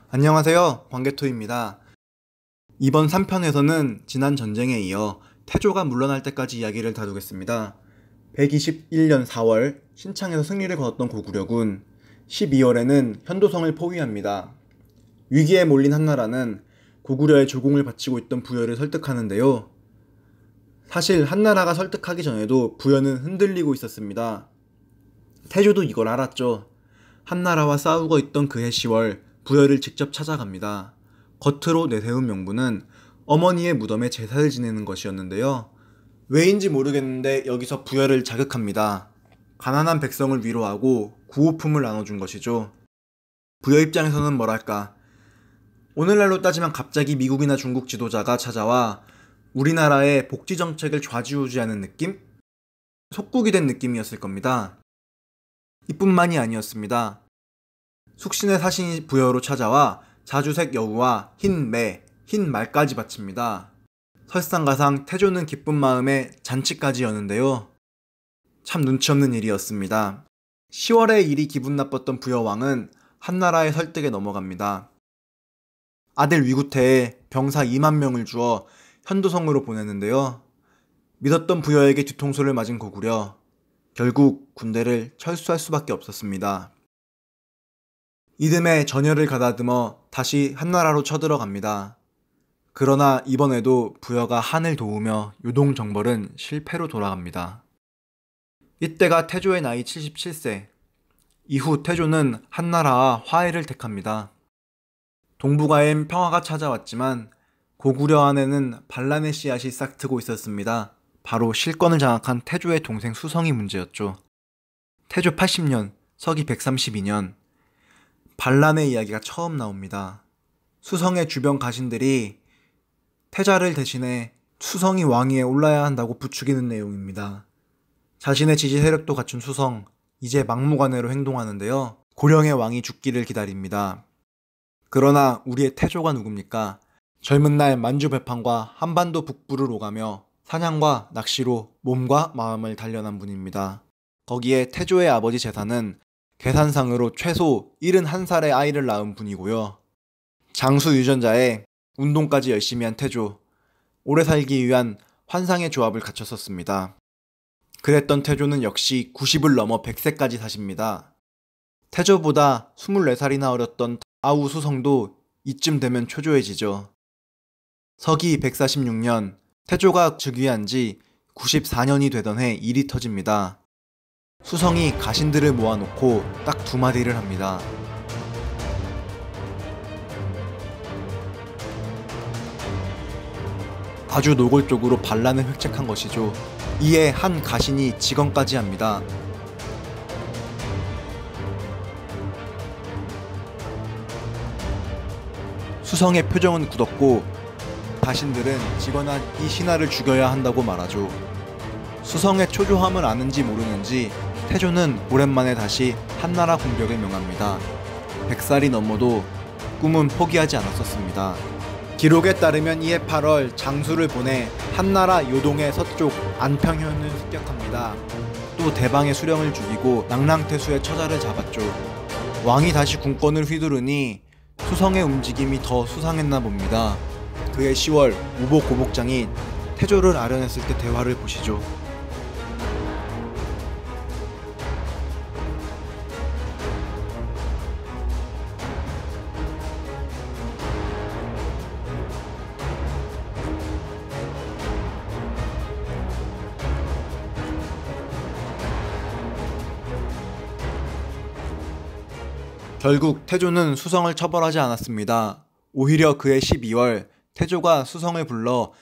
안녕하세요. 광개토입니다. 이번 3편에서는 지난 전쟁에 이어 태조가 물러날 때까지 이야기를 다루겠습니다. 121년 4월 신창에서 승리를 거뒀던 고구려군 12월에는 현도성을 포위합니다. 위기에 몰린 한나라는 고구려의 조공을 바치고 있던 부여를 설득하는데요. 사실 한나라가 설득하기 전에도 부여는 흔들리고 있었습니다. 태조도 이걸 알았죠. 한나라와 싸우고 있던 그해 10월 부여를 직접 찾아갑니다. 겉으로 내세운 명분은 어머니의 무덤에 제사를 지내는 것이었는데요. 왜인지 모르겠는데 여기서 부여를 자극합니다. 가난한 백성을 위로하고 구호품을 나눠준 것이죠. 부여 입장에서는 뭐랄까, 오늘날로 따지면 갑자기 미국이나 중국 지도자가 찾아와 우리나라의 복지 정책을 좌지우지하는 느낌? 속국이 된 느낌이었을 겁니다. 이뿐만이 아니었습니다. 숙신의 사신이 부여로 찾아와 자주색 여우와 흰 매, 흰 말까지 바칩니다. 설상가상 태조는 기쁜 마음에 잔치까지 여는데요. 참 눈치 없는 일이었습니다. 10월에 일이 기분 나빴던 부여왕은 한나라의 설득에 넘어갑니다. 아들 위구태에 병사 2만 명을 주어 현도성으로 보내는데요. 믿었던 부여에게 뒤통수를 맞은 고구려, 결국 군대를 철수할 수밖에 없었습니다. 이듬해 전열을 가다듬어 다시 한나라로 쳐들어갑니다. 그러나 이번에도 부여가 한을 도우며 요동정벌은 실패로 돌아갑니다. 이때가 태조의 나이 77세. 이후 태조는 한나라와 화해를 택합니다. 동북아엔 평화가 찾아왔지만 고구려 안에는 반란의 씨앗이 싹트고 있었습니다. 바로 실권을 장악한 태조의 동생 수성이 문제였죠. 태조 80년, 서기 132년, 반란의 이야기가 처음 나옵니다. 수성의 주변 가신들이 태자를 대신해 수성이 왕위에 올라야 한다고 부추기는 내용입니다. 자신의 지지 세력도 갖춘 수성, 이제 막무가내로 행동하는데요. 고령의 왕이 죽기를 기다립니다. 그러나 우리의 태조가 누굽니까? 젊은 날 만주배판과 한반도 북부를 오가며 사냥과 낚시로 몸과 마음을 단련한 분입니다. 거기에 태조의 아버지 제사는 계산상으로 최소 71살의 아이를 낳은 분이고요. 장수 유전자에 운동까지 열심히 한 태조, 오래 살기 위한 환상의 조합을 갖췄었습니다. 그랬던 태조는 역시 90을 넘어 100세까지 사십니다. 태조보다 24살이나 어렸던 아우 수성도 이쯤 되면 초조해지죠. 서기 146년, 태조가 즉위한 지 94년이 되던 해 일이 터집니다. 수성이 가신들을 모아놓고 딱 2마디를 합니다. 아주 노골적으로 반란을 획책한 것이죠. 이에 한 가신이 직언까지 합니다. 수성의 표정은 굳었고 가신들은 직언한 이 신하를 죽여야 한다고 말하죠. 수성의 초조함을 아는지 모르는지 태조는 오랜만에 다시 한나라 공격을 명합니다. 100살이 넘어도 꿈은 포기하지 않았었습니다. 기록에 따르면 이해 8월 장수를 보내 한나라 요동의 서쪽 안평현을 습격합니다. 또 대방의 수령을 죽이고 낭랑태수의 처자를 잡았죠. 왕이 다시 군권을 휘두르니 수성의 움직임이 더 수상했나 봅니다. 그해 10월 우복 고복장이 태조를 아련했을 때 대화를 보시죠. 결국 태조는 수성을 처벌하지 않았습니다. 오히려 그해 12월 태조가 수성을 불러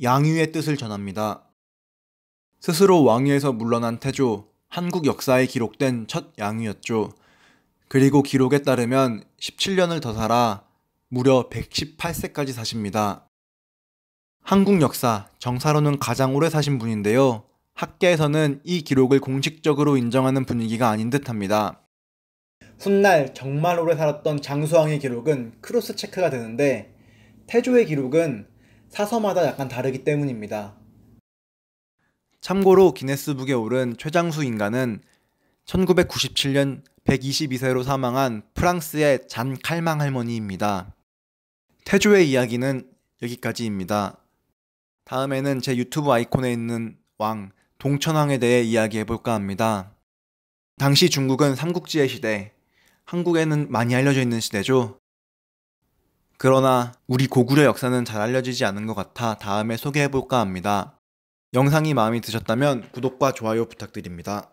양위의 뜻을 전합니다. 스스로 왕위에서 물러난 태조, 한국 역사에 기록된 첫 양위였죠. 그리고 기록에 따르면 17년을 더 살아 무려 118세까지 사십니다. 한국 역사 정사로는 가장 오래 사신 분인데요. 학계에서는 이 기록을 공식적으로 인정하는 분위기가 아닌 듯합니다. 훗날 정말 오래 살았던 장수왕의 기록은 크로스 체크가 되는데 태조의 기록은 사서마다 약간 다르기 때문입니다. 참고로 기네스북에 오른 최장수 인가는 1997년 122세로 사망한 프랑스의 잔 칼망 할머니입니다. 태조의 이야기는 여기까지입니다. 다음에는 제 유튜브 아이콘에 있는 왕 동천왕에 대해 이야기해볼까 합니다. 당시 중국은 삼국지의 시대, 한국에는 많이 알려져 있는 시대죠. 그러나 우리 고구려 역사는 잘 알려지지 않은 것 같아 다음에 소개해볼까 합니다. 영상이 마음에 드셨다면 구독과 좋아요 부탁드립니다.